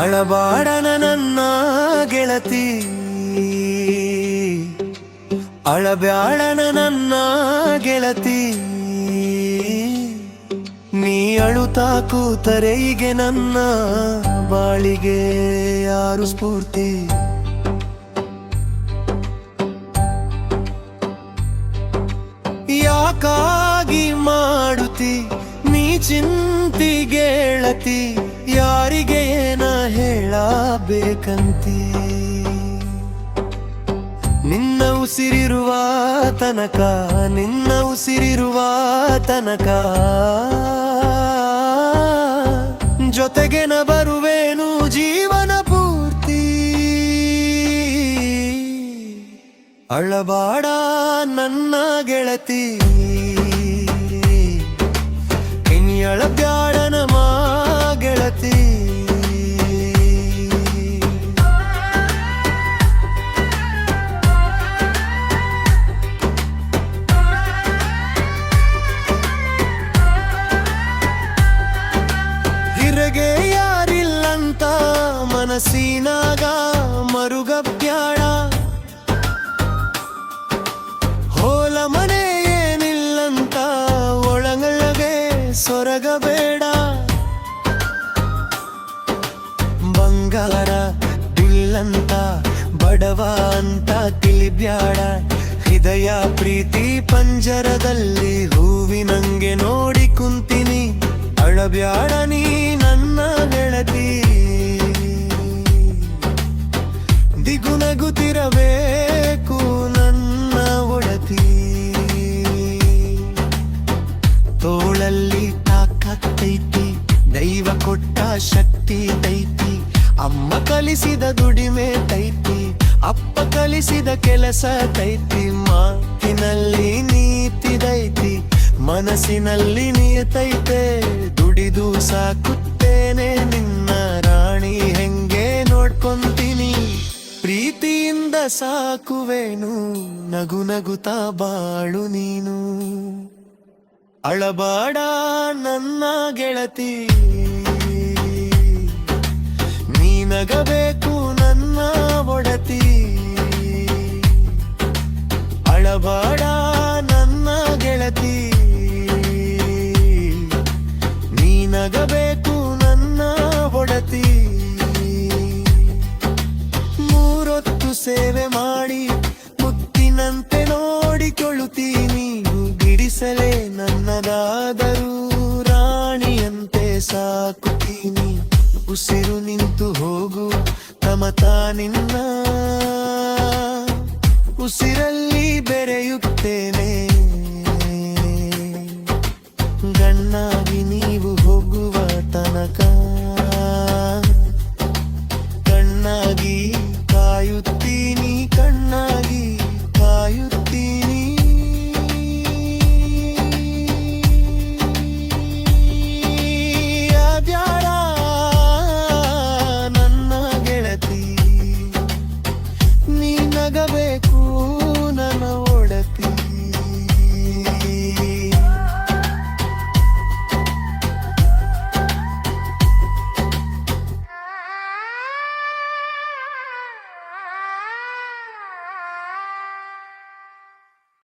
ಅಳಬಾಡನ ನನ್ನ ಗೆಳತಿ, ಅಳಬ್ಯಾಡನ ನನ್ನ ಗೆಳತಿ. ನೀ ಅಳುತ್ತಾ ಕೂತರೆ ಹೀಗೆ ನನ್ನ ಬಾಳಿಗೆ ಯಾರು ಸ್ಫೂರ್ತಿ? ಯಾಕಾಗಿ ಮಾಡುತ್ತಿ ನೀ ಚಿಂತಿಗೇಳತಿ? ಯಾರಿಗೆ ಏನ ಹೇಳಬೇಕಂತಿ? ನಿನ್ನ ಉಸಿರಿರುವ ತನಕ, ನಿನ್ನ ಉಸಿರಿರುವ ತನಕ ಜೊತೆಗೆ ನ ಬರುವೇನು ಜೀವನ ಪೂರ್ತಿ. ಅಳಬಾಡ ನನ್ನ ಗೆಳತಿ, ಅಳಬ್ಯಾಡ ನಮ್ಮ ಗೆಳತಿ. ಹಿರಗೆ ಯಾರಿಲ್ಲಂತ ಮನಸ್ಸಿನಾಗ ಮರುಗಬ್ಯಾಡ, ಹೋಲ ಮನೆ ಏನಿಲ್ಲಂತ ಒಳಗೊಳಗೆ ಸೊರಗಬೇಡ. ಬಂಗಾರ ಬಿಲ್ಲಂತ ಬಡವ ಅಂತ ತಿಳಿಬ್ಯಾಡ, ಹೃದಯ ಪ್ರೀತಿ ಪಂಜರದಲ್ಲಿ ಹೂವಿನಂಗೆ ನೋಡಿ ಕುಂತೀನಿ. ಅಳಬ್ಯಾಡ ನೀ ನನ್ನ ಗೆಳತಿ, ದಿಗುನಗುತ್ತಿರಬೇಕು ನನ್ನ ಒಡತಿ. ತೋಳಲ್ಲಿ ತಾಕತ್ತೈತಿ, ದೈವ ಕೊಟ್ಟ ಶಕ್ತಿ ತೈತಿ. ಅಮ್ಮ ಕಲಿಸಿದ ದುಡಿಮೆ ತೈತಿ, ಅಪ್ಪ ಕಲಿಸಿದ ಕೆಲಸ ತೈತಿ. ಮಾತಿನಲ್ಲಿ ನೀತಿದೈತಿ, ಮನಸ್ಸಿನಲ್ಲಿ ನಿಯತೈತೆ. ದುಡಿದು ಸಾಕುತ್ತೇನೆ ನಿನ್ನ ರಾಣಿ, ಹೆಂಗೆ ನೋಡ್ಕೊಂತೀನಿ. ಪ್ರೀತಿಯಿಂದ ಸಾಕುವೆನು, ನಗು ನಗುತ್ತಾ ಬಾಳು ನೀನು. ಅಳಬಾಡ ನನ್ನ ಗೆಳತಿ, ನೀ ನಗಬೇಕು ನನ್ನ ಒಡತಿ. ಅಳಬಾಡ ನನ್ನ ಗೆಳತಿ, ನೀ ನಗಬೇಕು ನನ್ನ ಒಡತಿ. ಮೂರೊತ್ತು ಸೇವೆ ಮಾಡಿ ಮುತ್ತಿನಂತೆ ನೋಡಿಕೊಳ್ಳುತ್ತೀನಿ. ಬಿಡಿಸಲೇ ನನ್ನದಾದರೂ ರಾಣಿಯಂತೆ ಸಾಕುತ್ತೀನಿ. ಉಸಿರು ನಿಂತು ಹೋಗು ತಮತ ನಿನ್ನ, ಉಸಿರಲ್ಲಿ ಬೆರೆಯುತ್ತೇನೆ